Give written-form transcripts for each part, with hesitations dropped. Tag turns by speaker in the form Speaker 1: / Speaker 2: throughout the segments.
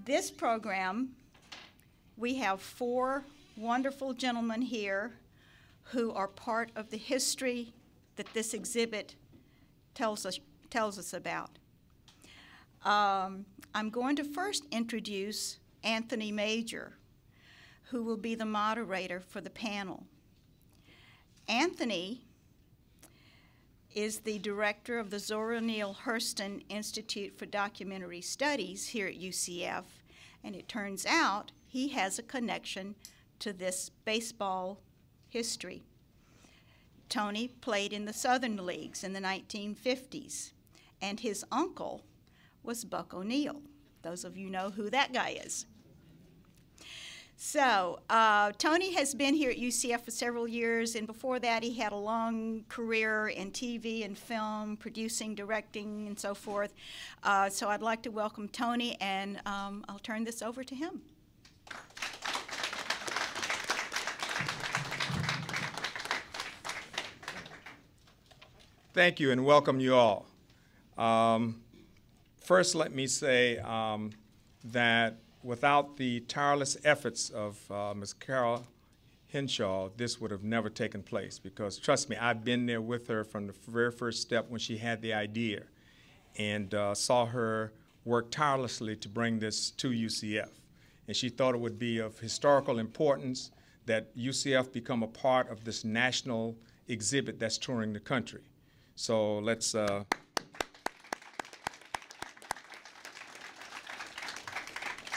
Speaker 1: This program, we have 4 wonderful gentlemen here who are part of the history that this exhibit tells us about. I'm going to first introduce Anthony Major, who will be the moderator for the panel. Anthony is the director of the Zora Neale Hurston Institute for Documentary Studies here at UCF, and it turns out he has a connection to this baseball history. Tony played in the Southern Leagues in the 1950s, and his uncle was Buck O'Neill. Those of you know who that guy is. So Tony has been here at UCF for several years, and before that he had a long career in TV and film, producing, directing, and so forth. So I'd like to welcome Tony, and I'll turn this over to him.
Speaker 2: Thank you, and welcome you all. First, let me say that without the tireless efforts of Ms. Carol Hinshaw, this would have never taken place, because trust me, I've been there with her from the very first step when she had the idea, and saw her work tirelessly to bring this to UCF. And she thought it would be of historical importance that UCF become a part of this national exhibit that's touring the country. So let's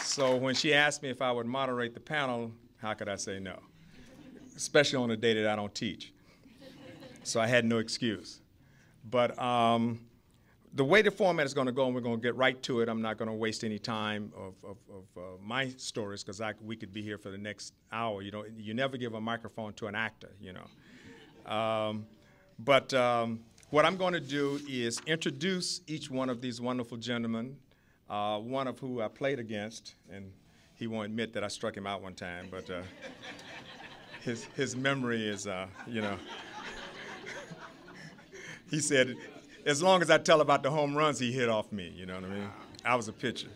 Speaker 2: So when she asked me if I would moderate the panel, how could I say no? Especially on a day that I don't teach. So I had no excuse. But the way the format is going to go, and we're going to get right to it, I'm not going to waste any time of my stories, because we could be here for the next hour. You never give a microphone to an actor, what I'm going to do is introduce each one of these wonderful gentlemen, one of who I played against, and he won't admit that I struck him out one time, but his memory is, he said, as long as I tell about the home runs he hit off me, you know what I mean? I was a pitcher.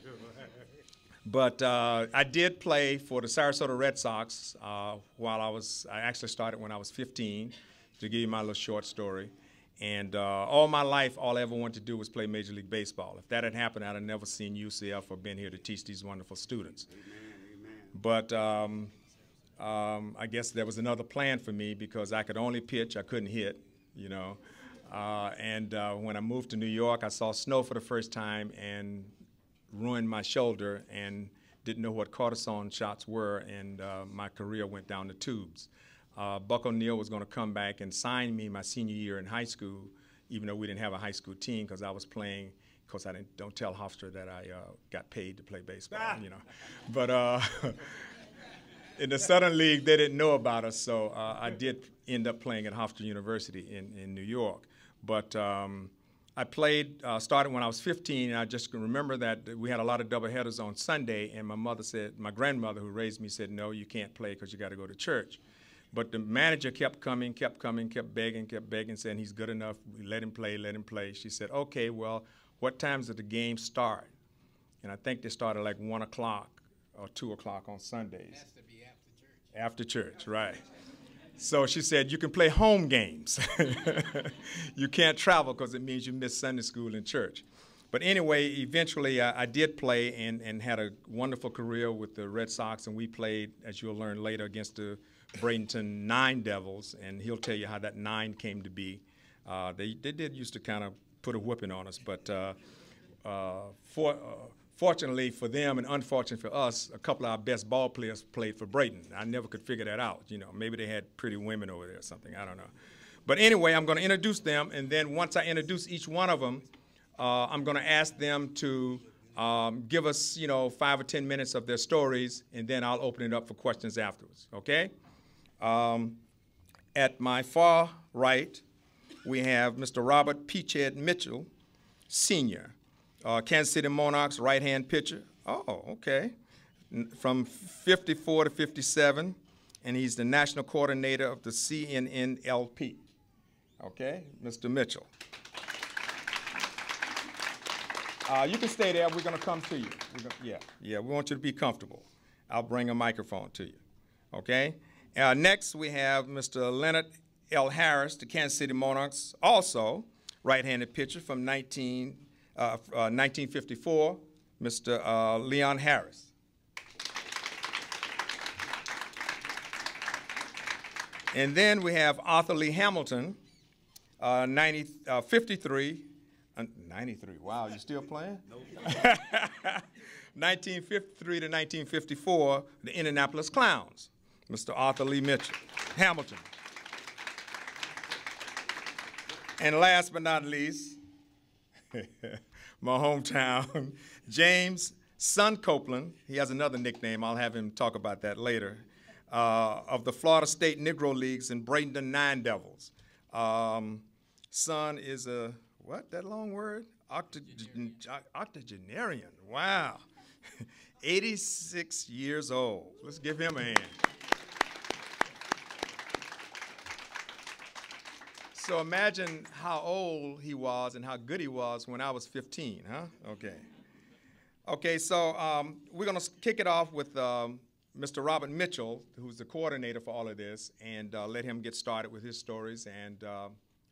Speaker 2: But I did play for the Sarasota Red Sox I actually started when I was 15, to give you my little short story. And all my life, all I ever wanted to do was play Major League Baseball. If that had happened, I'd have never seen UCF or been here to teach these wonderful students. Amen, amen. But I guess there was another plan for me, because I could only pitch, I couldn't hit, And when I moved to New York, I saw snow for the first time and ruined my shoulder and didn't know what cortisone shots were, and my career went down the tubes. Buck O'Neill was going to come back and sign me my senior year in high school, even though we didn't have a high school team, because I was playing. Of course, don't tell Hofstra that I got paid to play baseball, But in the Southern League, they didn't know about us, so I did end up playing at Hofstra University in New York. But I played, started when I was 15, and I just remember that we had a lot of doubleheaders on Sunday, and my grandmother who raised me said, no, you can't play because you got to go to church. But the manager kept coming, kept begging, saying he's good enough, let him play, let him play. She said, okay, well, what times did the game start? And I think they started like 1 o'clock or 2 o'clock on Sundays. It has to be after church. After church, right. So she said, you can play home games. You can't travel because it means you miss Sunday school and church. But anyway, eventually I did play and had a wonderful career with the Red Sox, and we played, as you'll learn later, against the Bradenton 9 Devils, and he'll tell you how that 9 came to be. They did used to kind of put a whooping on us, but fortunately for them and unfortunately for us, a couple of our best ball players played for Bradenton. I never could figure that out. Maybe they had pretty women over there or something. I don't know. But anyway, I'm going to introduce them, and then once I introduce each one of them, I'm going to ask them to give us, 5 or 10 minutes of their stories, and then I'll open it up for questions afterwards, okay? At my far right, we have Mr. Robert Peachhead Mitchell, Sr., Kansas City Monarchs right-hand pitcher. Oh, okay. From 54 to 57, and he's the national coordinator of the CNNLP. Okay, Mr. Mitchell. You can stay there. We're going to come to you. Yeah, we want you to be comfortable. I'll bring a microphone to you, okay? Next, we have Mr. Leonard L. Harris, the Kansas City Monarchs, also right-handed pitcher from 1954, Mr. Leon Harris. And then we have Arthur Lee Hamilton, 93, wow, you still playing? Nope. 1953 to 1954, the Indianapolis Clowns, Mr. Arthur Lee Hamilton. And last but not least, my hometown, James Son Copeland. He has another nickname. I'll have him talk about that later. Of the Florida State Negro Leagues and Bradenton Nine Devils. Son is a, what, that long word? Octogenarian. Wow. 86 years old. Let's give him a hand. So imagine how old he was and how good he was when I was 15, huh? Okay. Okay, so we're going to kick it off with Mr. Robert Mitchell, who's the coordinator for all of this, and let him get started with his stories and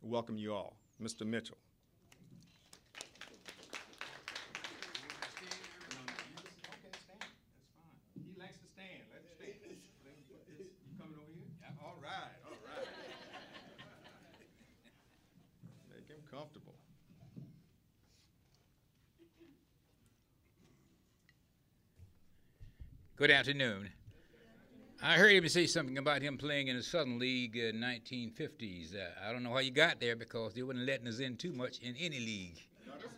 Speaker 2: welcome you all. Mr. Mitchell. He likes to stand. Let him stand. You coming over here? Yeah. All right, all right. Make him comfortable.
Speaker 3: Good afternoon. I heard him say something about him playing in the Southern League in 1950s. I don't know how you got there because they wasn't letting us in too much in any league.
Speaker 2: No, this is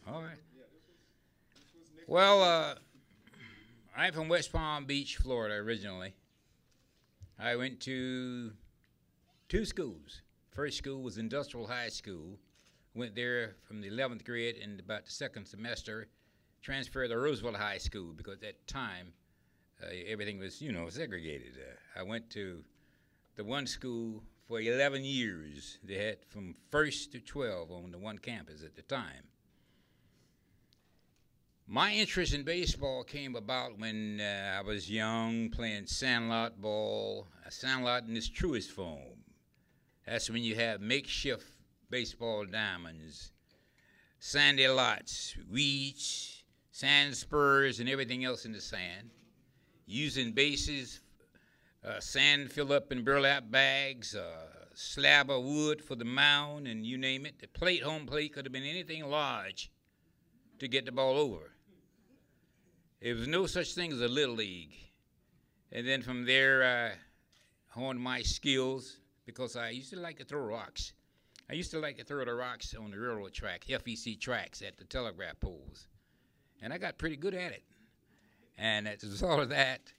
Speaker 3: all right. Yeah, this was well, I'm from West Palm Beach, Florida originally. I went to 2 schools. First school was Industrial High School. Went there from the 11th grade and about the 2nd semester. Transferred to Roosevelt High School because at that time everything was, segregated. I went to the one school for 11 years. They had from 1st to 12 on the one campus at the time. My interest in baseball came about when I was young, playing sandlot ball. Sandlot in its truest form. That's when you have makeshift baseball diamonds, sandy lots, weeds, sand spurs, and everything else in the sand. Using bases, sand filled up in burlap bags, slab of wood for the mound, and you name it. The plate, home plate, could have been anything large to get the ball over. There was no such thing as a little league. And then from there, I honed my skills because I used to like to throw rocks. I used to like to throw the rocks on the railroad track, FEC tracks at the telegraph poles. And I got pretty good at it. And as a result of that,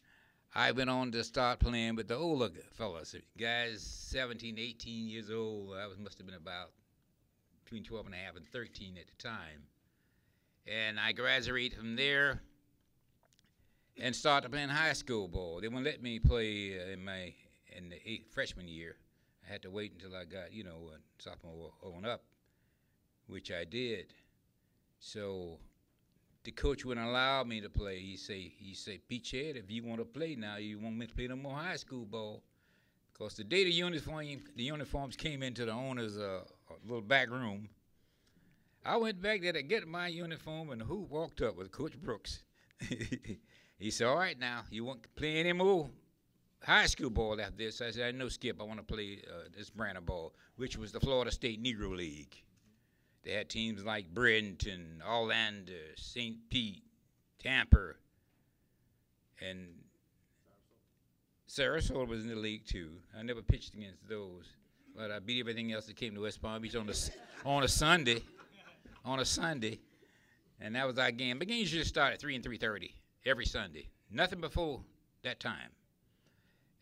Speaker 3: I went on to start playing with the older fellas, guys 17, 18 years old. I must have been about between 12 and a half and 13 at the time. And I graduated from there and started playing high school ball. They wouldn't let me play in the freshman year. I had to wait until I got, sophomore on up, which I did. So the coach wouldn't allow me to play. He say, Peachhead, if you want to play now, you want me to play no more high school ball. Because the day the uniforms came into the owner's little back room, I went back there to get my uniform, and who walked up with Coach Brooks? He said, all right, now, you won't play any more high school ball after this. I said, no, Skip, I want to play this brand of ball, which was the Florida State Negro League. They had teams like Bradenton, Orlando, St. Pete, Tampa, and Sarasota was in the league too. I never pitched against those, but I beat everything else that came to West Palm Beach on a Sunday, and that was our game. The game usually started at 3 and 3:30 every Sunday. Nothing before that time,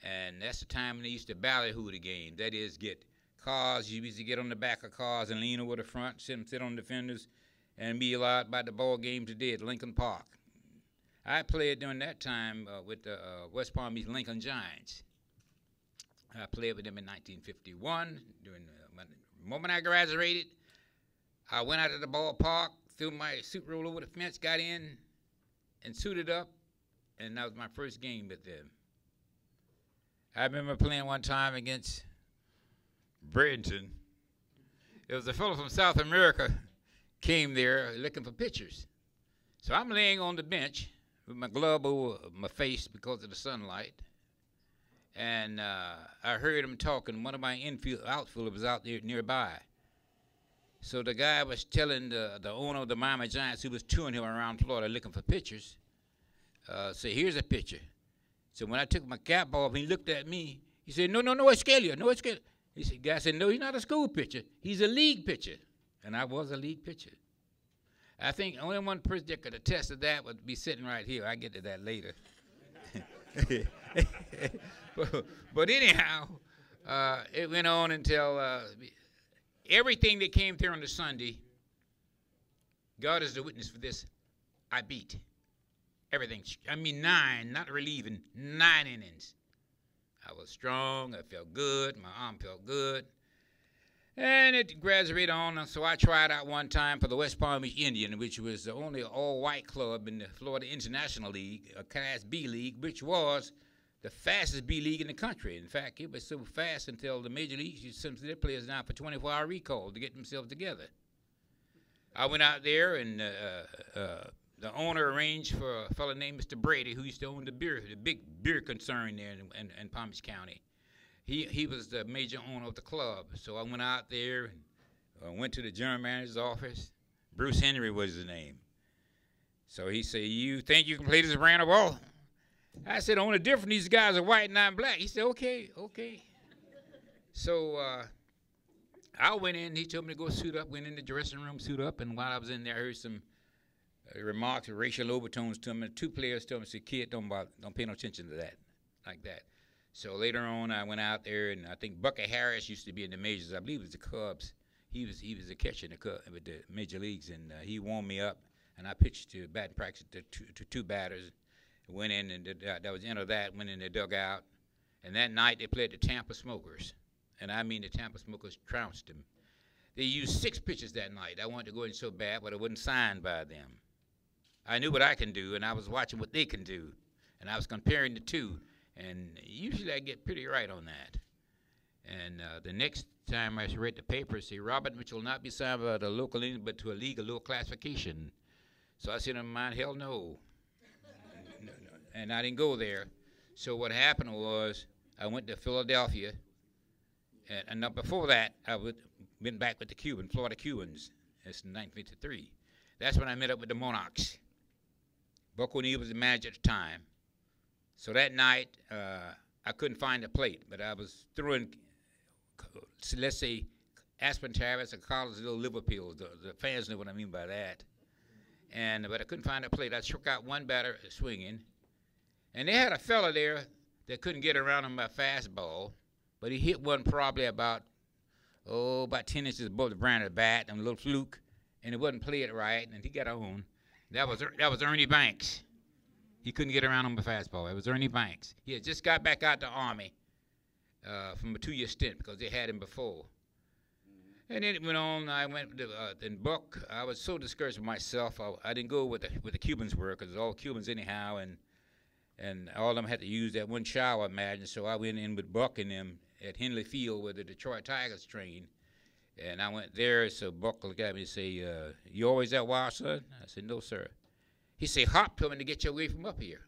Speaker 3: and that's the time when they used to ballyhoo the game. That is, get cars. You used to get on the back of cars and lean over the front, sit on the fenders, and be allowed by the ball game today at Lincoln Park. I played during that time with the West Palm Beach Lincoln Giants. I played with them in 1951. During the moment I graduated, I went out to the ballpark, threw my suit roll over the fence, got in, and suited up, and that was my first game with them. I remember playing one time against Bradenton. It was a fellow from South America came there looking for pitchers. So I'm laying on the bench with my glove over my face because of the sunlight. And I heard him talking. One of my outfielders was out there nearby. So the guy was telling the owner of the Miami Giants, who was touring him around Florida looking for pitchers, say, here's a pitcher. So when I took my cap off, he looked at me. He said, no, Escalia, no, Escalia. He said, guy said, no, he's not a school pitcher. He's a league pitcher. And I was a league pitcher. I think only one person that could attest to that would be sitting right here. I'll get to that later. but anyhow, it went on until everything that came through on the Sunday, God is the witness for this, I beat. Everything. I mean, 9, not relieving, 9 innings. I was strong. I felt good. My arm felt good. And it graduated on, so I tried out one time for the West Palm Beach Indian, which was the only all-white club in the Florida International League, a Class B league, which was the fastest B league in the country. In fact, it was so fast until the major leagues used to send their players down for 24-hour recall to get themselves together. I went out there, and the owner arranged for a fellow named Mr. Brady, who used to own the big beer concern there in Palm Beach County. He was the major owner of the club. So I went out there and went to the general manager's office. Bruce Henry was his name. So he said, you think you can play this brand of ball? I said, only difference, these guys are white and I'm black. He said, okay. So I went in. He told me to go suit up. Went in the dressing room, suit up. And while I was in there, I heard some remarks of racial overtones to him. And 2 players told me, said, kid, don't pay no attention to that, like that. So later on, I went out there, and I think Bucky Harris used to be in the majors. I believe it was the Cubs. He was a catcher in with the major leagues, and he warmed me up, and I pitched to batting practice to 2 batters. Went in, and that was the end of that. Went in the dugout, and that night they played the Tampa Smokers, and I mean the Tampa Smokers trounced them. They used 6 pitchers that night. I wanted to go in so bad, but I wasn't signed by them. I knew what I can do, and I was watching what they can do, and I was comparing the two. And usually I get pretty right on that. And the next time I read the paper, say, Robert Mitchell will not be signed by the local league, but to a league of low classification. So I said in my mind, hell no. No. And I didn't go there. So what happened was I went to Philadelphia. And before that, I went back with the Florida Cubans. That's in 1953. That's when I met up with the Monarchs. Buck O'Neill was the manager at the time. So that night, I couldn't find a plate, but I was throwing, let's say, Aspen Terrace or Collinsville liver pills. The fans know what I mean by that. But I couldn't find a plate. I struck out one batter swinging, and they had a fella there that couldn't get around on my fastball, but he hit one probably about 10 inches above the brand of the bat, and a little fluke, and it wasn't played right, and he got on. That was Ernie Banks. He couldn't get around on the fastball. It was Ernie Banks. He had just got back out the Army from a 2-year stint because they had him before. And then it went on. I went to in Buck. I was so discouraged with myself. I didn't go with the Cubans were because all Cubans anyhow, and all of them had to use that one shower, I imagine. So I went in with Buck and them at Henley Field where the Detroit Tigers trained. And I went there. So Buck looked at me and say, "You always that wild, son?" I said, "No, sir." He said, Hop told me to get you away from up here.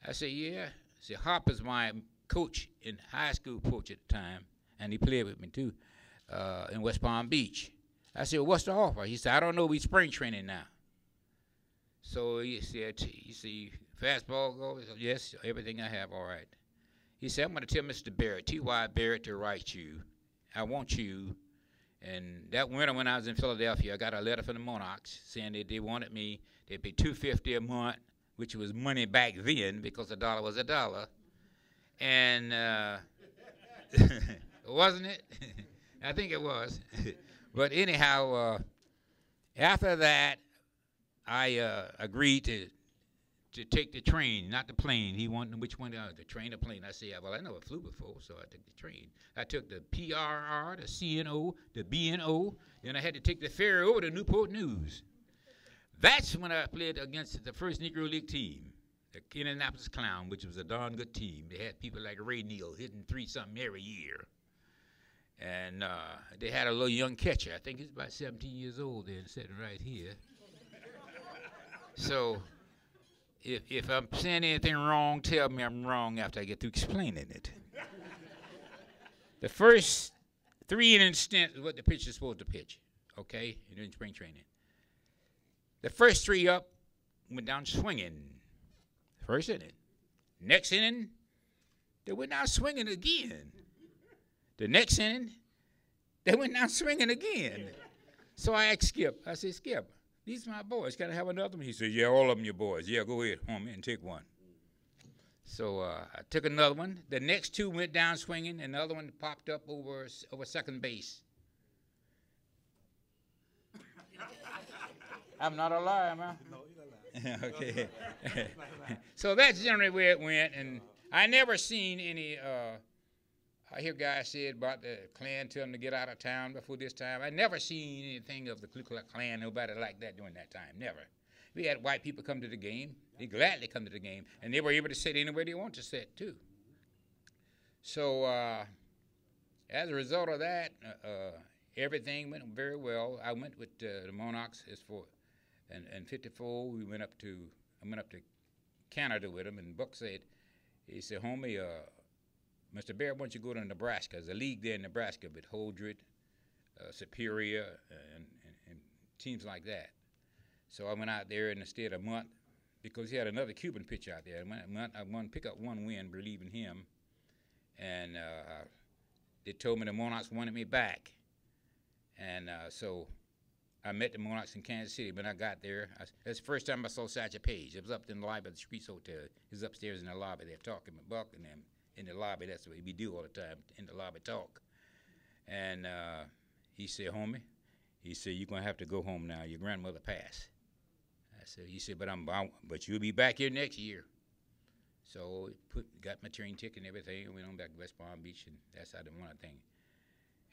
Speaker 3: I said, yeah. He said, Hop is my coach in high school coach at the time, and he played with me too in West Palm Beach. I said, well, what's the offer? He said, I don't know. We spring training now. So he said, fastball goes? Yes, everything I have, all right. He said, I'm going to tell Mr. Barrett, T.Y. Barrett, to write you. I want you. And that winter when I was in Philadelphia, I got a letter from the Monarchs saying that they wanted me. They'd pay $250 a month, which was money back then because a dollar was a dollar. And wasn't it? I think it was. But anyhow, after that, I agreed to to take the train, not the plane. He wanted which one, the train or plane. I said, well, I never flew before, so I took the train. I took the PRR, the CNO, the BNO. Then I had to take the ferry over to Newport News. That's when I played against the first Negro League team, the Indianapolis Clown, which was a darn good team. They had people like Ray Neal hitting 3-something every year. And they had a little young catcher. I think he's about 17 years old then, sitting right here. So if I'm saying anything wrong, tell me I'm wrong after I get through explaining it. The first 3 inning stint is what the pitcher's supposed to pitch, okay, in spring training. The first 3 up went down swinging. First inning. Next inning, they went down swinging again. The next inning, they went down swinging again. So I asked Skip. I said, Skip, these are my boys. Can I have another one? He said, yeah, all of them your boys. Yeah, go ahead, homie, and take one. So I took another one. The next 2 went down swinging, and the other one popped up over second base. I'm not a liar, man. No, you're not lying. Okay. So that's generally where it went, and I never seen any. I hear guys say about the Klan telling them to get out of town before this time. I never seen anything of the Ku Klux Klan, nobody like that during that time, never. We had white people come to the game. They gladly come to the game, and they were able to sit anywhere they want to sit, too. So as a result of that, everything went very well. I went with the Monarchs in '54. I went up to Canada with them, and Buck said, he said, homie, Mr. Bear, why don't you go to Nebraska? There's a league there in Nebraska with Holdred, Superior, and teams like that. So I went out there and stayed a month because he had another Cuban pitcher out there. I won to pick up 1 win, believing him. And they told me the Monarchs wanted me back. And so I met the Monarchs in Kansas City. When I got there, that's the first time I saw Satchel Paige. It was up in the lobby of the Streets Hotel. He was upstairs in the lobby. They're talking with Buck and them in the lobby. That's what we do all the time, in the lobby talk. And he said, homie, he said, you're going to have to go home now. Your grandmother passed. He said, but you'll be back here next year. So got my train ticket and everything, and went on back to West Palm Beach, and that's how the one thing.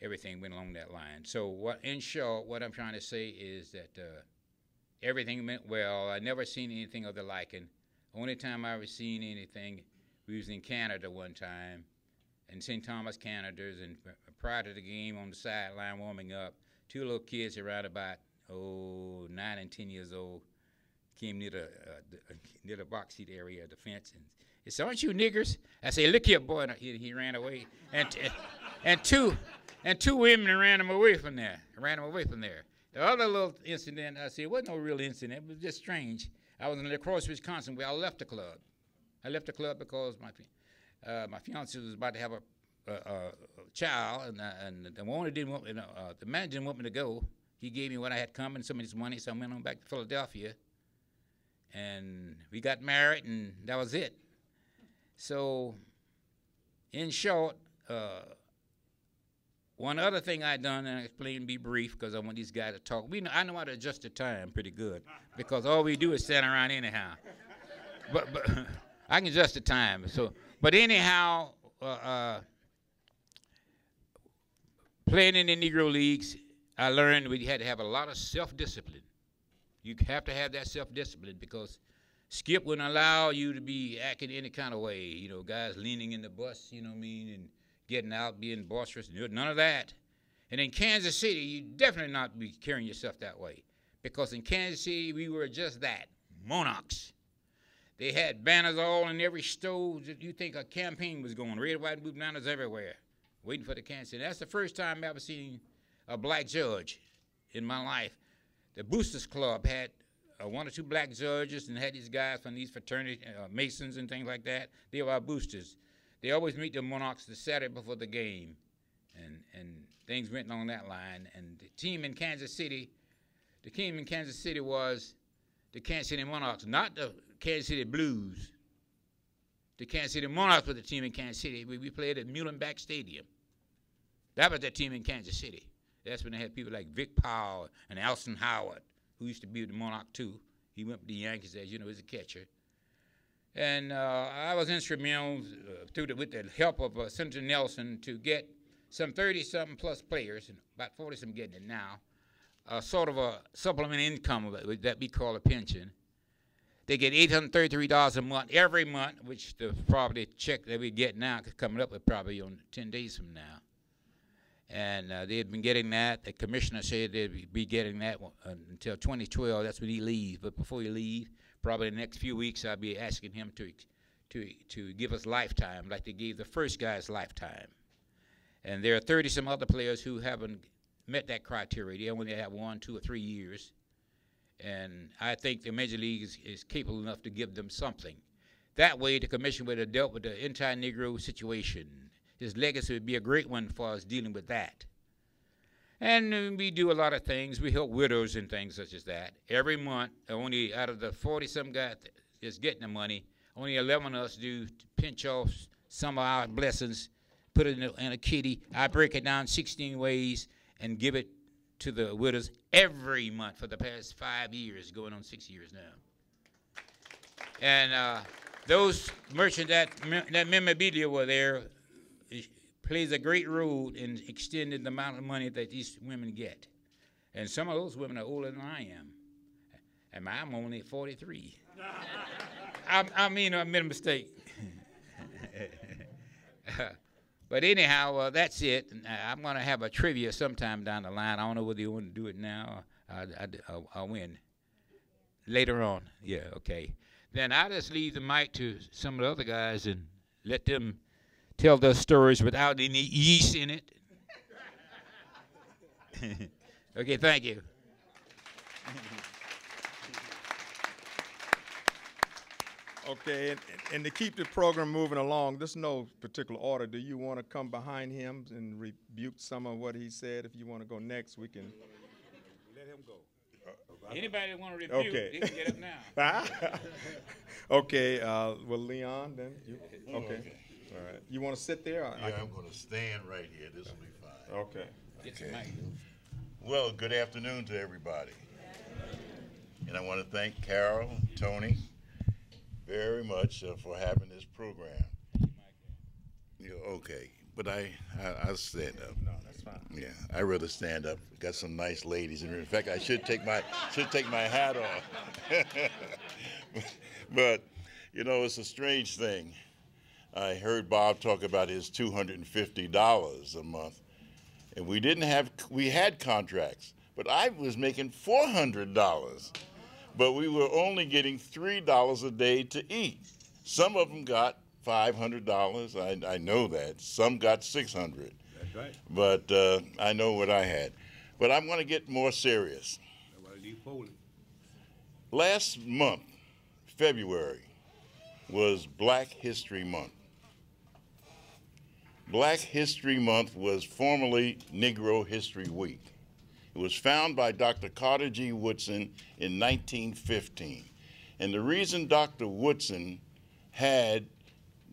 Speaker 3: Everything went along that line. So in short, what I'm trying to say is that everything went well. I never seen anything of the liking. Only time I ever seen anything, we was in Canada one time, in St. Thomas, Canada, and prior to the game on the sideline warming up, 2 little kids around about 9 and 10 years old came near the box seat area of the fence, and he said, aren't you niggers? I said, look here, boy. And he ran away, and two women ran him away from there. The other little incident, I said, it wasn't no real incident. It was just strange. I was in La Crosse, Wisconsin, where I left the club. I left the club because my fiance was about to have a child, and the owner didn't want, the manager didn't want me to go. He gave me what I had coming, some of his money, so I went on back to Philadelphia. And we got married, and that was it. So, in short, one other thing I done, and I explain, be brief, because I want these guys to talk. I know how to adjust the time pretty good, because all we do is stand around anyhow. But I can adjust the time. So, but anyhow, playing in the Negro Leagues, I learned we had to have a lot of self-discipline. You have to have that self-discipline because Skip wouldn't allow you to be acting any kind of way. You know, guys leaning in the bus, you know what I mean, and getting out, being boisterous, none of that. And in Kansas City, you definitely not be carrying yourself that way because in Kansas City, we were just that, Monarchs. They had banners all in every store. You think a campaign was going, red, white, and blue banners everywhere, waiting for the Kansas City. That's the first time I ever seen a black judge in my life. The Boosters Club had 1 or 2 black judges and had these guys from these fraternity, Masons and things like that. They were our boosters. They always meet the Monarchs the Saturday before the game, and things went along that line. And the team in Kansas City was the Kansas City Monarchs, not the Kansas City Blues. The Kansas City Monarchs were the team in Kansas City. We played at Muhlenbeck Stadium. That was the team in Kansas City. That's when they had people like Vic Powell and Alson Howard, who used to be with the Monarch too. He went with the Yankees, as you know, as a catcher. And I was instrumental with the help of Senator Nelson to get some 30-something plus players, and about 40-some getting it now, sort of a supplemental income that we call a pension. They get $833 a month every month, which the probably check that we get now coming up with probably on 10 days from now. And they've been getting that. The commissioner said they'd be getting that until 2012. That's when he leaves. But before he leaves, probably the next few weeks, I'll be asking him to give us lifetime, like they gave the first guys lifetime. And there are 30-some other players who haven't met that criteria. They only have 1, 2, or 3 years. And I think the Major League is capable enough to give them something. That way, the commission would have dealt with the entire Negro situation. His legacy would be a great one for us dealing with that. And we do a lot of things. We help widows and things such as that. Every month, only out of the 40-some guys that's getting the money, only 11 of us do pinch off some of our blessings, put it in a kitty. I break it down 16 ways and give it to the widows every month for the past 5 years, going on 6 years now. And those merchants, that memorabilia were there, plays a great role in extending the amount of money that these women get. And some of those women are older than I am. And I'm only 43. I mean, I made a mistake. But anyhow, that's it. I'm going to have a trivia sometime down the line. I don't know whether you want to do it now. I'll win. Later on. Yeah, okay. Then I'll just leave the mic to some of the other guys and let them tell their stories without any yeast in it. Okay, thank you.
Speaker 2: Okay, and to keep the program moving along, there's no particular order. Do you want to come behind him and rebuke some of what he said? If you want to go next, we can.
Speaker 3: Let him go. Anybody want to rebuke,
Speaker 2: okay.
Speaker 3: They can get up now.
Speaker 2: Okay, well, Leon, then. Okay. All right. You want to sit there?
Speaker 4: Yeah, I'm going to stand right here. This will be fine.
Speaker 2: Okay.
Speaker 3: Get the mic.
Speaker 4: Well, good afternoon to everybody. And I want to thank Carol, Tony, very much for having this program. Yeah, okay, but I'll stand up.
Speaker 2: No, that's fine.
Speaker 4: Yeah, I'd rather stand up. Got some nice ladies, and in fact, I should take my hat off. But you know, it's a strange thing. I heard Bob talk about his $250 a month, and we had contracts, but I was making $400. But we were only getting $3 a day to eat. Some of them got $500. I know that. Some got $600.
Speaker 5: That's right.
Speaker 4: But I know what I had. But I'm going to get more serious. Last month, February, was Black History Month. Black History Month was formerly Negro History Week. It was founded by Dr. Carter G. Woodson in 1915. And the reason Dr. Woodson had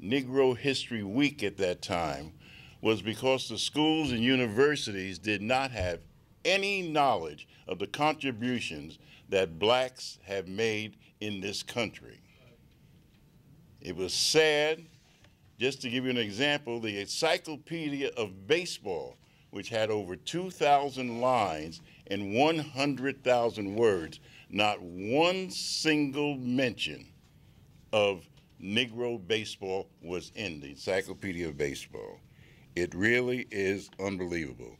Speaker 4: Negro History Week at that time was because the schools and universities did not have any knowledge of the contributions that blacks have made in this country. It was sad. Just to give you an example, the Encyclopedia of Baseball, which had over 2,000 lines and 100,000 words, not one single mention of Negro baseball was in the Encyclopedia of Baseball. It really is unbelievable.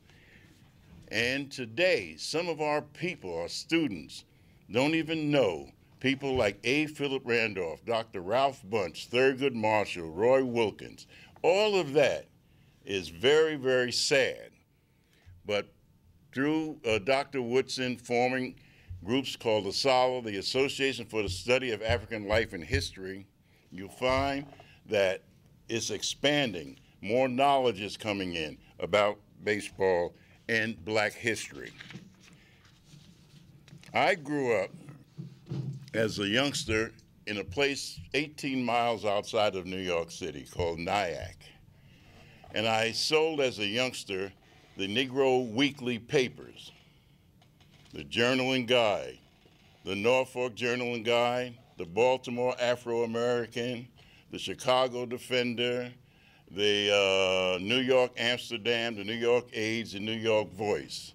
Speaker 4: And today, some of our people, our students, don't even know people like A. Philip Randolph, Dr. Ralph Bunch, Thurgood Marshall, Roy Wilkins. All of that is very, very sad. But through Dr. Woodson forming groups called the SALA, the Association for the Study of African Life and History, you'll find that it's expanding. More knowledge is coming in about baseball and black history. I grew up as a youngster in a place 18 miles outside of New York City called Nyack. And I sold as a youngster the Negro weekly papers, the Journal and Guide, the Norfolk Journal and Guide, the the Baltimore Afro-American, the Chicago Defender, the New York Amsterdam, the New York Age, the New York Voice.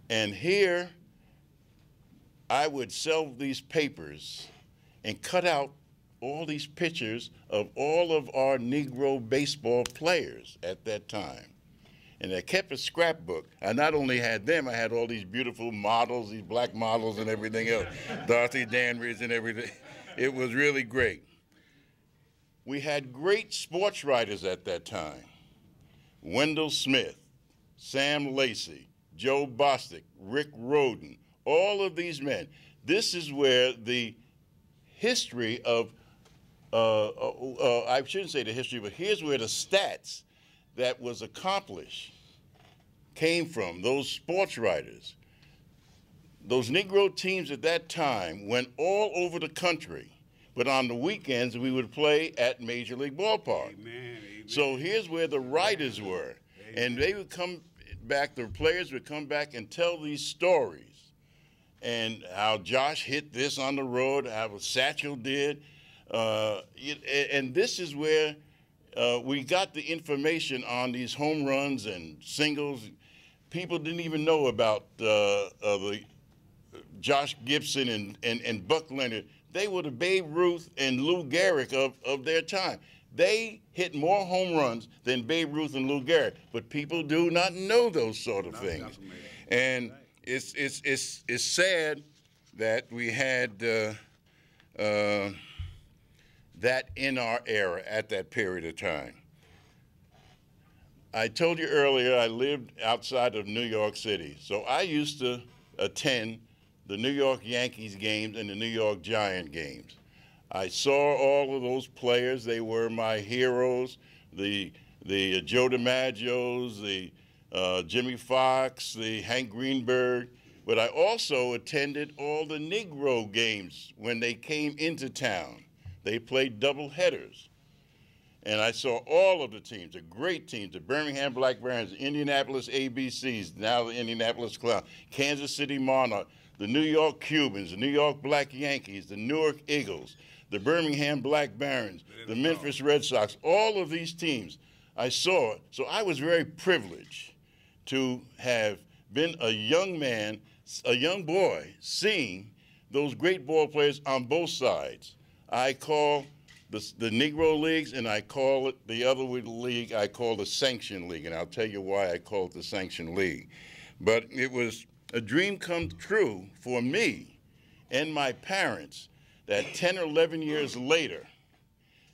Speaker 4: And here, I would sell these papers and cut out all these pictures of all of our Negro baseball players at that time. And I kept a scrapbook. I not only had them, I had all these beautiful models, these black models and everything else, Dorothy Danvers and everything. It was really great. We had great sports writers at that time. Wendell Smith, Sam Lacey, Joe Bostic, Rick Rhoden, all of these men. This is where the history of, I shouldn't say the history, but here's where the stats that was accomplished came from, those sports writers. Those Negro teams at that time went all over the country, but on the weekends we would play at Major League Ballpark. Amen, amen. So here's where the writers were. Amen. And they would come back, the players would come back and tell these stories, and how Josh hit this on the road, how Satchel did. And this is where we got the information on these home runs and singles. People didn't even know about the Josh Gibson and Buck Leonard. They were the Babe Ruth and Lou Gehrig of their time. They hit more home runs than Babe Ruth and Lou Gehrig, but people do not know those sort of things. And it's sad that we had that in our era at that period of time. I told you earlier I lived outside of New York City, so I used to attend the New York Yankees games and the New York Giant games. I saw all of those players. They were my heroes, the Joe DiMaggios, the Jimmy Fox, the Hank Greenberg, but I also attended all the Negro games when they came into town. They played double headers. And I saw all of the teams, the great teams, the Birmingham Black Barons, the Indianapolis ABCs, now the Indianapolis Clowns, Kansas City Monarch, the New York Cubans, the New York Black Yankees, the Newark Eagles, the Birmingham Black Barons, the Memphis Red Sox, all of these teams I saw. So I was very privileged to have been a young man, a young boy, seeing those great ball players on both sides. I call the Negro Leagues, and I call it the other league, I call the Sanction League, and I'll tell you why I call it the Sanction League. But it was a dream come true for me and my parents that 10 or 11 years later,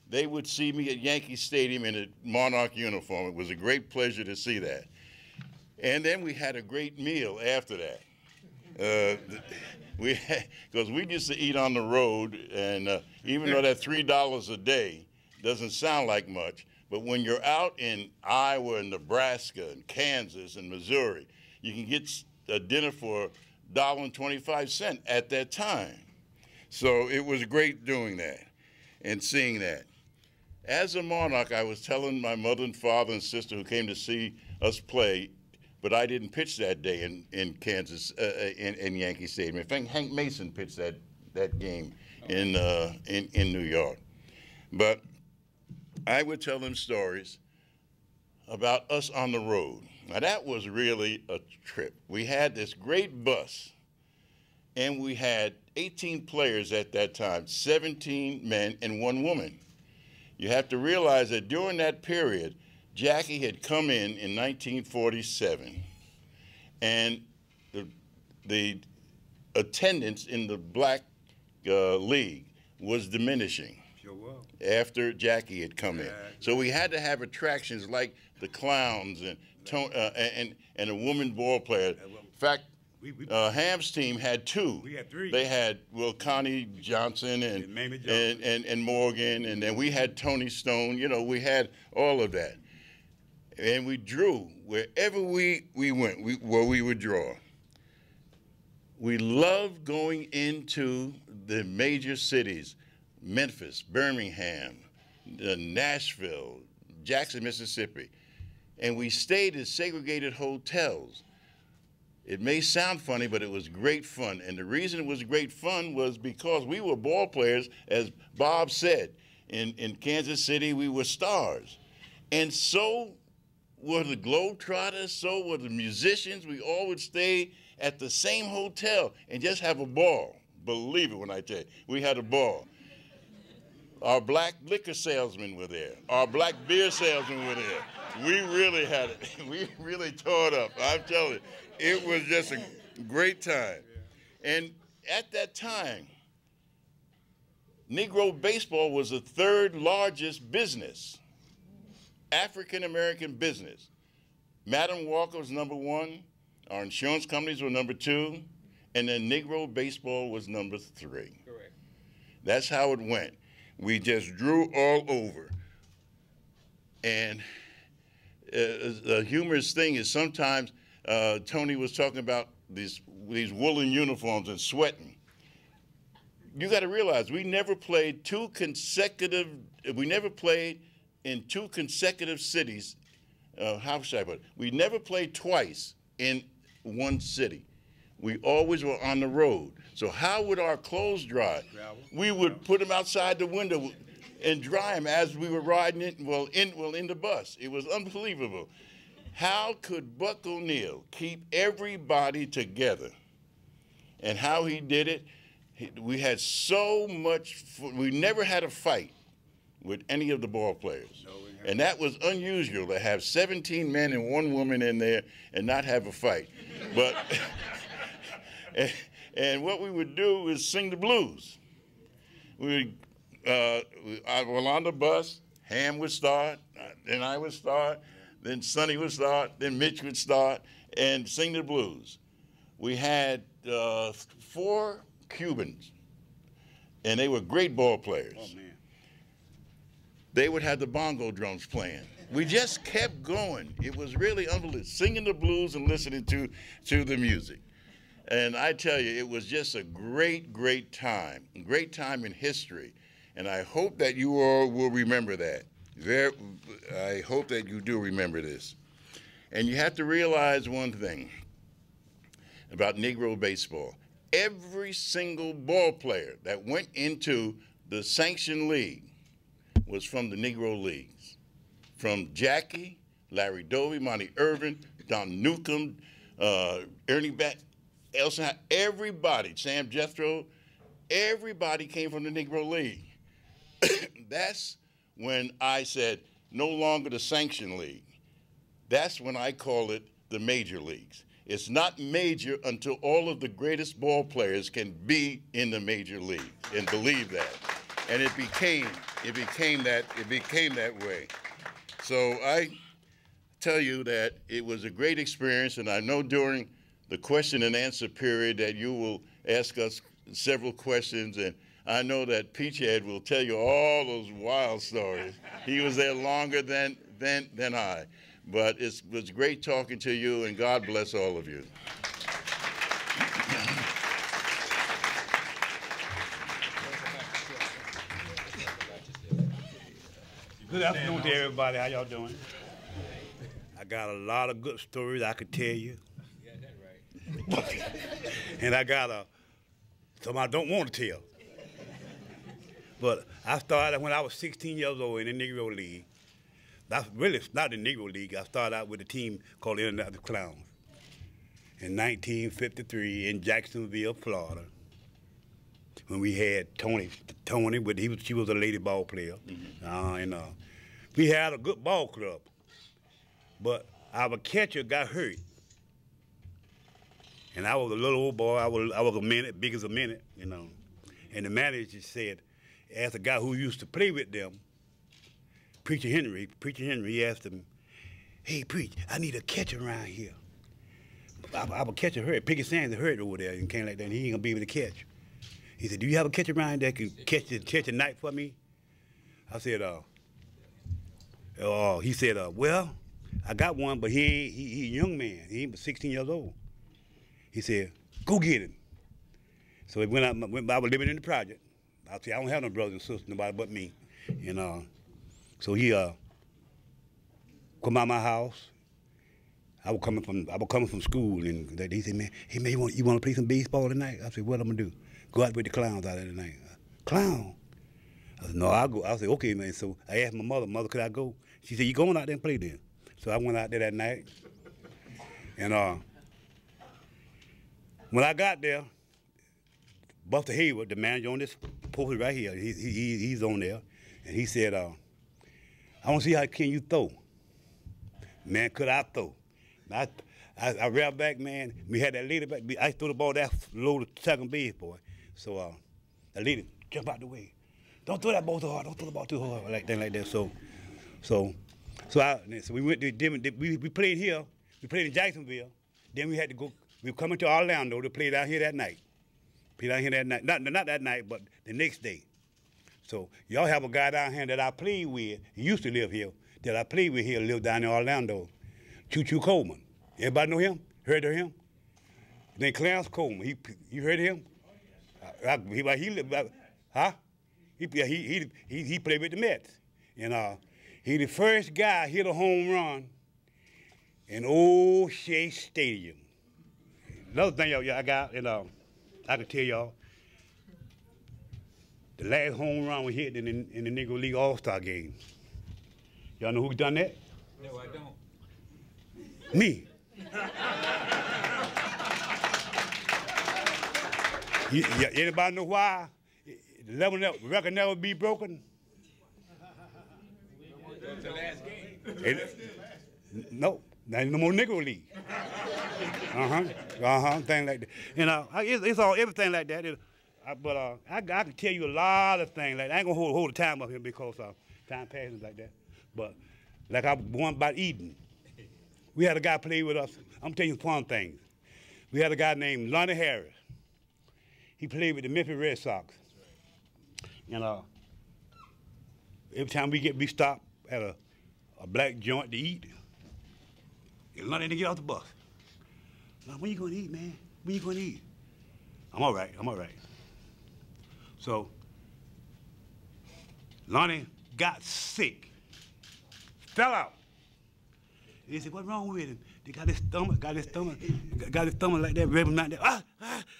Speaker 4: they would see me at Yankee Stadium in a Monarch uniform. It was a great pleasure to see that. And then we had a great meal after that. Because we used to eat on the road, and even though that $3 a day doesn't sound like much, but when you're out in Iowa and Nebraska and Kansas and Missouri, you can get a dinner for $1.25 at that time. So it was great doing that and seeing that. As a Monarch, I was telling my mother and father and sister who came to see us play, but I didn't pitch that day in Kansas, in Yankee Stadium. In fact, Hank Mason pitched that game in New York. But I would tell them stories about us on the road. Now that was really a trip. We had this great bus, and we had 18 players at that time, 17 men and 1 woman. You have to realize that during that period, Jackie had come in 1947, and the attendance in the black league was diminishing after Jackie had come in. So we had to have attractions like the Clowns and a woman ball player. In fact, Ham's team had 2.
Speaker 5: We had 3.
Speaker 4: They had Connie Johnson and Morgan, and then we had Tony Stone. You know, we had all of that. And we drew wherever we went, where we would draw. We loved going into the major cities, Memphis, Birmingham, Nashville, Jackson, Mississippi. And we stayed in segregated hotels. It may sound funny, but it was great fun. And the reason it was great fun was because we were ball players, as Bob said. In Kansas City, we were stars. And so were the Globetrotters, so were the musicians. We all would stay at the same hotel and just have a ball. Believe it when I tell you, we had a ball. Our black liquor salesmen were there. Our black beer salesmen were there. We really had it. We really tore it up. I'm telling you, it was just a great time. And at that time, Negro baseball was the third largest business, African-American business. Madam Walker was number one, our insurance companies were number two, and then Negro baseball was number three.
Speaker 3: Correct.
Speaker 4: That's how it went. We just drew all over. And the humorous thing is sometimes Tony was talking about these woolen uniforms and sweating. You got to realize we never played in two consecutive cities. How should I put it? We never played twice in one city. We always were on the road. So how would our clothes dry? We would put them outside the window and dry them as we were riding in the bus. It was unbelievable. How could Buck O'Neill keep everybody together? And how he did it, we had so much fun. We never had a fight with any of the ball players. No, and that was unusual to have 17 men and one woman in there and not have a fight. But and what we would do is sing the blues. I was on the bus, Ham would start, then I would start, then Sonny would start, then Mitch would start, and sing the blues. We had 4 Cubans, and they were great ball players. Oh, man. They would have the bongo drums playing. We just kept going. It was really unbelievable, singing the blues and listening to the music. And I tell you, it was just a great, great time in history. And I hope that you all will remember that. I hope that you do remember this. And you have to realize one thing about Negro baseball. Every single ball player that went into the sanctioned league was from the Negro Leagues. From Jackie, Larry Dovey, Monty Irvin, Don Newcomb, Ernie Elson, everybody, Sam Jethro, everybody came from the Negro League. That's when I said, no longer the sanctioned league. That's when I call it the major leagues. It's not major until all of the greatest ball players can be in the major league, and believe that. And it became that way. So I tell you that it was a great experience, and I know during the question and answer period that you will ask us several questions, and I know that Peachhead will tell you all those wild stories. He was there longer than I. But it was great talking to you, and God bless all of you.
Speaker 5: Good afternoon to everybody. How y'all doing? I got a lot of good stories I could tell you.
Speaker 3: You got that right.
Speaker 5: And I got some I don't want to tell. But I started when I was 16 years old in the Negro League. That's really not the Negro League. I started out with a team called the Untitled Clowns in 1953 in Jacksonville, Florida. When we had Tony, but she was a lady ball player, and we had a good ball club. But our catcher got hurt, and I was a little old boy. I was a minute, big as a minute, you know. And the manager said, asked a guy who used to play with them, Preacher Henry, he asked him, hey, Preach, I need a catcher around here. Our catcher hurt. Piggy Sanders hurt over there and came like that, and he ain't gonna be able to catch. He said, do you have a catcher around that can catch a night for me? I said, he said, well, I got one, but he a young man. He ain't but 16 years old. He said, go get him. So I was living in the project. I said, I don't have no brothers and sisters, nobody but me. And so he come out my house, I was coming from school, and he said, man, hey man, you want to play some baseball tonight? I said, what I'm gonna do? Go out with the clowns out there tonight. Clown? I said, no, I'll go. I said, okay, man. So I asked my mother, could I go? She said, you going out there and play then? So I went out there that night, and when I got there, Buster Hayward, the manager on this post right here, he's on there, and he said, I want to see how can you throw. Man, could I throw? I ran back, man. We had that lady back. I threw the ball that low to second base, boy. So the lady jump out the way. Don't throw that ball too hard. Don't throw the ball too hard, like that. So we went to we played here. We played in Jacksonville. Then we had to go. We were coming to Orlando to play down here that night. Play down here that night. Not that night, but the next day. So y'all have a guy down here that I played with. He used to live here. That I played with here. Lived down in Orlando. Choo Coleman. Everybody know him? Heard of him? His name Clarence Coleman. You heard of him? He played with the Mets. And he the first guy hit a home run in old Shea Stadium. Another thing I got, and I can tell y'all, the last home run was hit in the Negro League All-Star game. Y'all know who done that?
Speaker 3: No, I don't.
Speaker 5: Me. Anybody know why the record never be broken?
Speaker 3: That's the last game.
Speaker 5: No, there's no more Negro League. Thing like that. It's all everything like that. But I can tell you a lot of things like that. I ain't gonna hold the time up here because time passes like that. But like I one about Eden. We had a guy play with us. I'm telling you fun things. We had a guy named Lonnie Harris. He played with the Memphis Red Sox. And every time we stop at a black joint to eat, and Lonnie didn't get off the bus. Now, when you gonna eat, man? When you gonna eat? I'm all right. So Lonnie got sick, fell out. He said, what's wrong with him? They got his stomach like that, ribbon out there.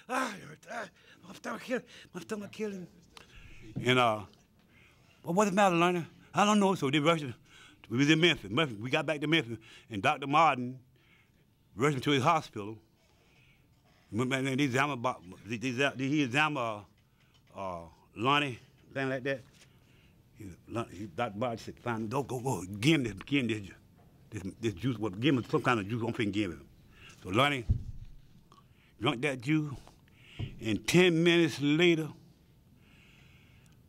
Speaker 5: My stomach killing. And well, what's the matter, Lonnie? I don't know. So they rushed him. We was in Memphis. We got back to Memphis, and Dr. Martin rushed him to his hospital. Went back there and he examined Lonnie, thing like that. Dr. Martin said, fine, don't go, give him this juice, give him some kind of juice I'm finna give him. So Lonnie drank that juice, and 10 minutes later,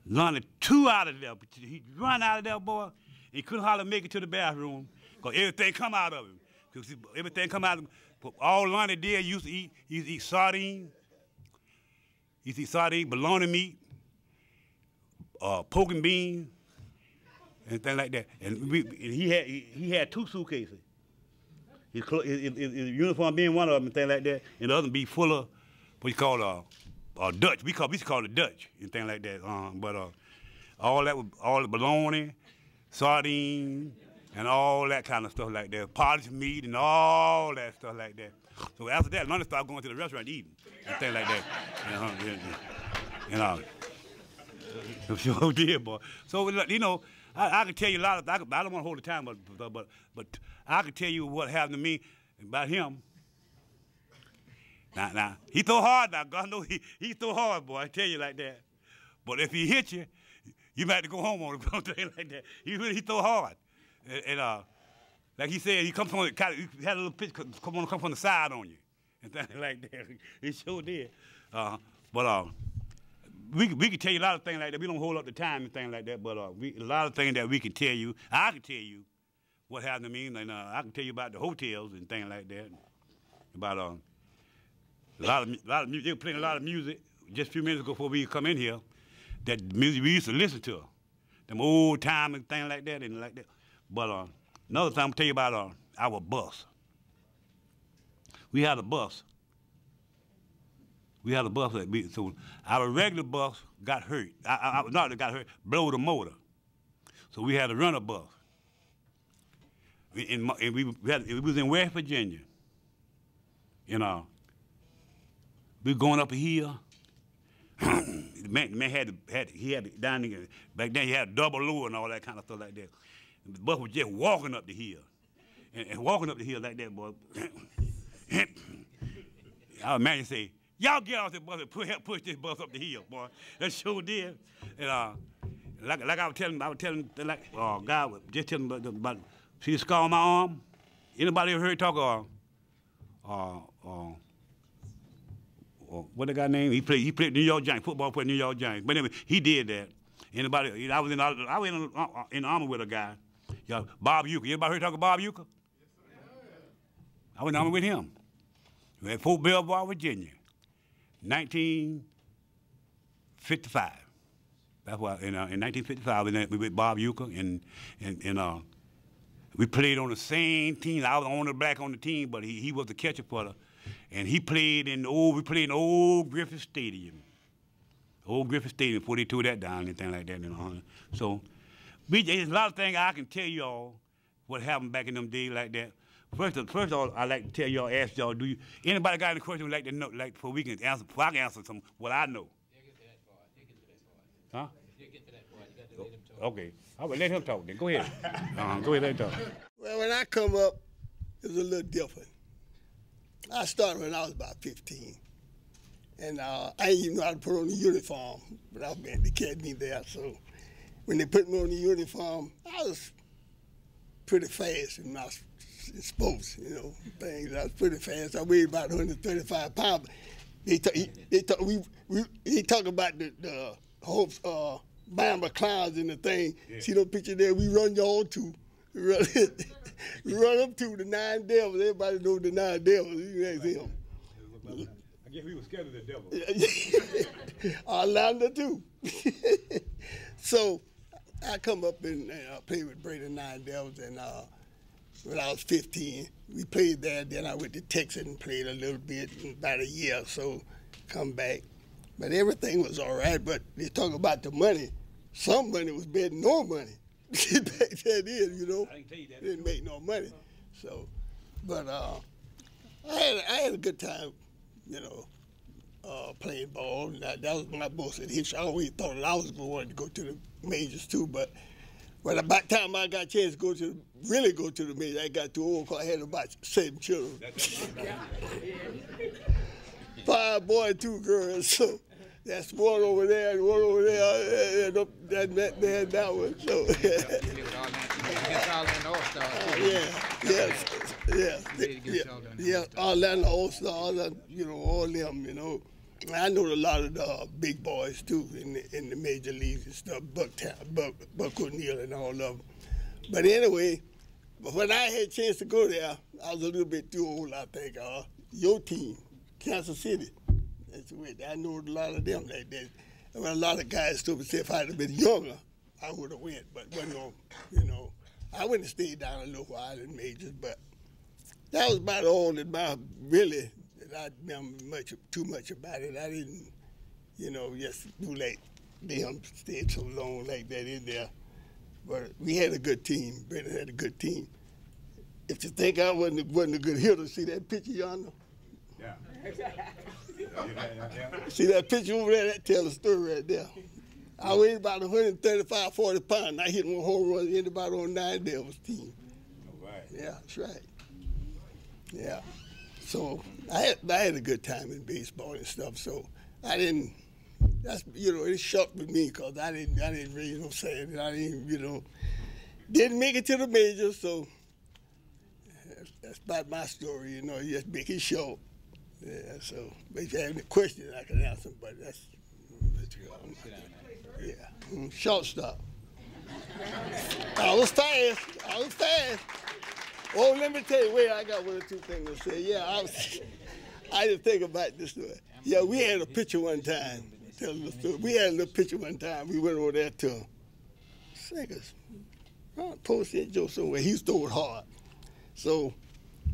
Speaker 5: Lonnie out of there. He run out of there, boy. He couldn't hardly make it to the bathroom because everything come out of him. Everything come out of him. All Lonnie did, he used to eat sardines. He used to eat sardines, bologna meat, pork and beans, and things like that. And he had 2 suitcases. His uniform being one of them and things like that, and the other be full of what you call Dutch. We used to call it Dutch and things like that. But all the bologna, sardines, and all that kind of stuff like that. Polished meat and all that stuff like that. So after that, Lonnie started going to the restaurant eating and things like that. Sure did, boy. So I can tell you a lot of. I don't want to hold the time, but I can tell you what happened to me about him. Now he throw hard. Now God knows he throw hard, boy. I tell you like that. But if he hit you, you might have to go home on him like that. He throw hard, and like he said, he comes from he had a little pitch come from the side on you and things like that. He sure did. But we can tell you a lot of things like that. We don't hold up the time and things like that, but a lot of things that we can tell you. I can tell you what happened to me, and I can tell you about the hotels and things like that. About a lot of music. They were playing a lot of music just a few minutes ago before we come in here. That music we used to listen to, them old time and things like that and like that. But another time I'm tell you about our bus. We had a bus. So our regular bus got hurt. Not got hurt, blew the motor. So we had to run a bus. and we was in West Virginia. You know, we were going up a hill. The man had down there, back then he had a double lower and all that kind of stuff like that. And the bus was just walking up the hill. And walking up the hill like that, boy. Our manager say, y'all get off the bus and help push this bus up the hill, boy. That sure did. And like I was telling God was just telling about see the scar on my arm? Anybody ever heard talk what the guy name? He played New York Giants, football player New York Giants. But anyway, he did that. Anybody? I was in the army with a guy, Bob Euchre. Anybody heard talk of Bob Euchre? I was in the army with him. We were at Fort Belvoir, Virginia, 1955. That's why in 1955 we were with Bob Euchre and we played on the same team. I was the only black on the team, but he was the catcher putter. And we played in old Griffith Stadium. Old Griffith Stadium before they tore that down and anything like that. So there's a lot of things I can tell y'all what happened back in them days like that. First of all, I like to tell y'all, ask y'all, anybody got any questions like to know, like before we can answer, before I can answer some what I know? Huh? Okay. I will let him talk then. Go ahead. Go ahead, let him talk.
Speaker 6: Well, when I come up, it was a little different. I started when I was about 15. And I didn't even know how to put on the uniform, but they kept me there. So when they put me on the uniform, I was pretty fast in sports, things. I was pretty fast. I weighed about 135 pounds. They talk about the whole Bama clowns and the thing. Yeah. See those pictures there? We run y'all too. We run up to the 9 Devils. Everybody knows the 9 Devils. You can ask him.
Speaker 5: I guess we were scared of the devil.
Speaker 6: Orlando too. So I come up and play with Brady 9 Devils, and when I was 15, we played there. Then I went to Texas and played a little bit, about a year or so, come back. But everything was all right, but they talk about the money. Some money was better than no money. Back then,
Speaker 5: I can tell you that.
Speaker 6: Didn't make no money. So, but I had a good time, playing ball. That was my boss at Hinshaw. I always thought that I was going to go to the majors too, but about the time I got a chance to really go to the majors, I got too old because I had about 7 children. 5 boys, 2 girls. So that's one over there and one over there, and that one. So Orlando All-Stars, all them, I know a lot of the big boys too in the major leagues and stuff, Buck O'Neill and all of them. But anyway, when I had a chance to go there, I was a little bit too old, I think. Your team, Kansas City. That's the way I know a lot of them like that. And a lot of guys told me, if I'd have been younger, I would have went. But I wouldn't have stayed down a little while in majors. But that was about all that I remember too much about it. I didn't, just do like them stayed so long like that in there. But we had a good team. Brandon had a good team. If you think I wasn't a good hitter, see that picture yonder?
Speaker 5: Yeah.
Speaker 6: See that picture over there? That tells a story right there. I weighed about 135, 40 pounds. I hit one home run anybody on 9 Devils team.
Speaker 5: All right.
Speaker 6: Yeah, that's right. Yeah. So I had a good time in baseball and stuff. So I didn't. That's it shocked with me because I didn't really didn't make it to the majors. So that's about my story. You just make it short. Yeah, so if you have any questions, I can answer them, but that's shortstop. I was fast. Oh, let me tell you, I got 1 or 2 things to say. Yeah, I didn't think about this story. Yeah, we had a pitcher one time. Tell the story. We had a little pitcher one time. We went over there to Singers. Post St. Joe somewhere. He was throwing hard. So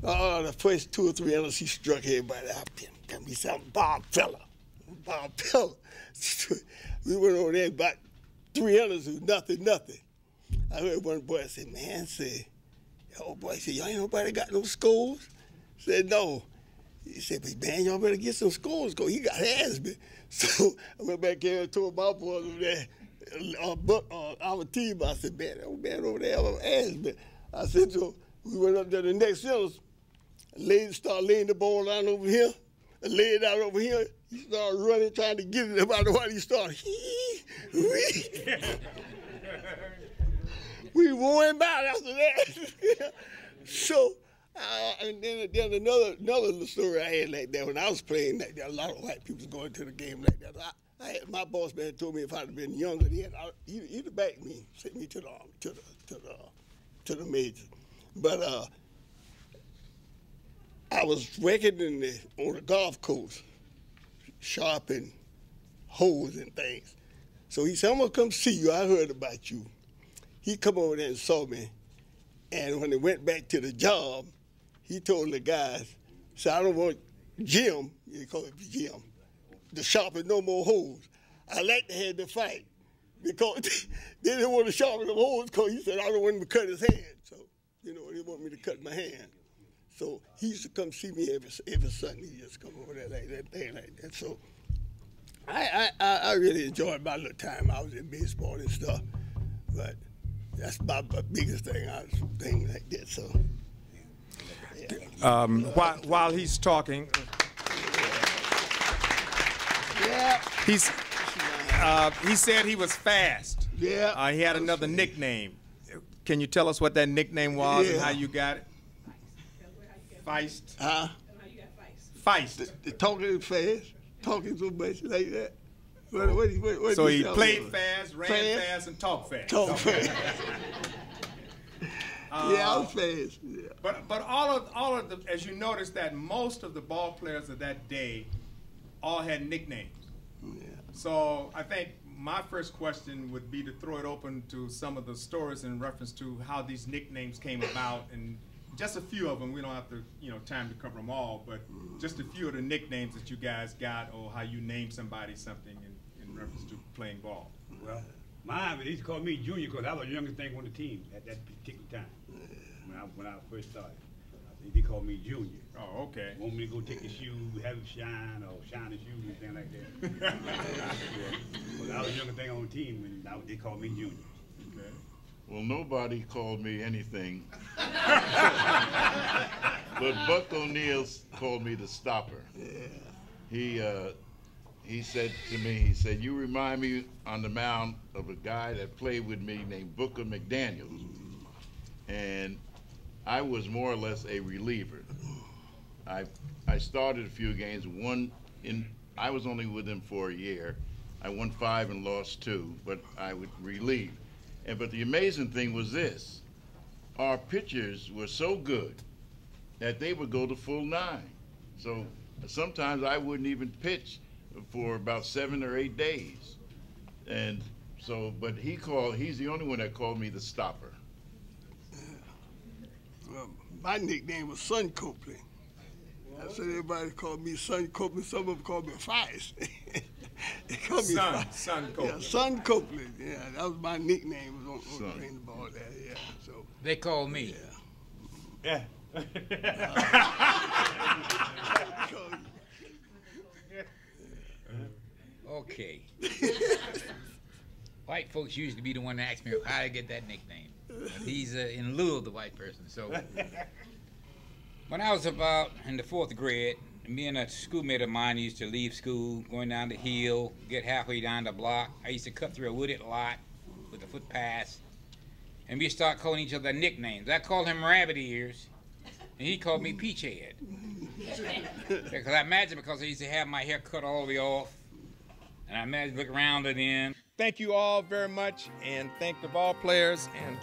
Speaker 6: the first 2 or 3 innings, he struck everybody out. Tell me something, Bob Feller. We went over there about 3 innings, nothing. I heard one boy say, man, old boy said, y'all ain't nobody got no scores? Said, no. He said, but man, y'all better get some scores because he got asthma. So I went back there and told my boys over there, our team, I said, man, that old man over there have asthma. I said, so we went up there the next sentence, started laying the ball down over here, and lay it out over here. He started running, trying to get it about while he started. We won by after that. So, and then another little story I had like that when I was playing like that. A lot of white people going to the game like that. My boss man told me if I'd have been younger then, he'd have backed me, sent me to the army, to the major. But I was working on the golf course, sharpening holes and things. So he said, I'm gonna come see you. I heard about you. He come over there and saw me, and when he went back to the job, he told the guys, said, I don't want Jim, he called it Jim, to sharpen no more holes. I like to have the fight because they didn't want to sharpen the holes because he said, I don't want him to cut his hand. So, you know, they want me to cut my hand. So he used to come see me every Sunday. He just come over there like that, thing like that. So I really enjoyed my little time. I was in baseball and stuff, but that's my biggest thing. I was thing like that. So yeah.
Speaker 2: While he's talking,
Speaker 6: yeah,
Speaker 2: he said he was fast.
Speaker 6: Yeah,
Speaker 2: he had another nickname. Can you tell us what that nickname was and how you got it? Feist. Feist.
Speaker 6: The talking fast, talking so much like that. What
Speaker 2: so he played fast, ran fast, and talked fast.
Speaker 6: Talk fast. Yeah, I was fast. Yeah.
Speaker 2: But all of the, as you notice that most of the ball players of that day all had nicknames.
Speaker 6: Yeah.
Speaker 2: So I think my first question would be to throw it open to some of the stories in reference to how these nicknames came about, and just a few of them. We don't have to, time to cover them all, but just a few of the nicknames that you guys got, or how you named somebody something in reference to playing ball.
Speaker 5: Well, mine, they used to call me Junior because I was the youngest thing on the team at that particular time. When I first started, they called me Junior.
Speaker 2: Oh, okay.
Speaker 5: Want me to go take the shoes, have them shine, or shine the shoes, and things like that. Well, I was the youngest thing on the team, and they called me Junior.
Speaker 2: Okay.
Speaker 4: Well, nobody called me anything. But Buck O'Neill called me the stopper. Yeah. He said to me, he said, you remind me on the mound of a guy that played with me named Booker McDaniels. And I was more or less a reliever. I started a few games. I was only with him for a year. I won 5 and lost 2, but I would relieve. But the amazing thing was this: our pitchers were so good that they would go the full 9. So sometimes I wouldn't even pitch for about 7 or 8 days. And so, but he's the only one that called me the stopper.
Speaker 6: Well, my nickname was Son Copeland. I said everybody called me Son Copeland. Some of them called me Feist. They called me
Speaker 2: Son Copeland.
Speaker 6: Yeah, Son Copeland. Yeah, that was my nickname. Was on playing the ball there. Yeah. So
Speaker 3: they called me.
Speaker 5: Yeah.
Speaker 3: Okay. White folks used to be the one that asked me how I get that nickname. He's in lieu of the white person. So when I was about in the 4th grade, me and a schoolmate of mine used to leave school, going down the hill, get halfway down the block. I used to cut through a wooded lot with a footpath, and we start calling each other nicknames. I called him Rabbit Ears, and he called me Peach Head. Because I imagine because I used to have my hair cut all the way off, and I imagine look around it in.
Speaker 2: Thank you all very much, and thank the ball players, and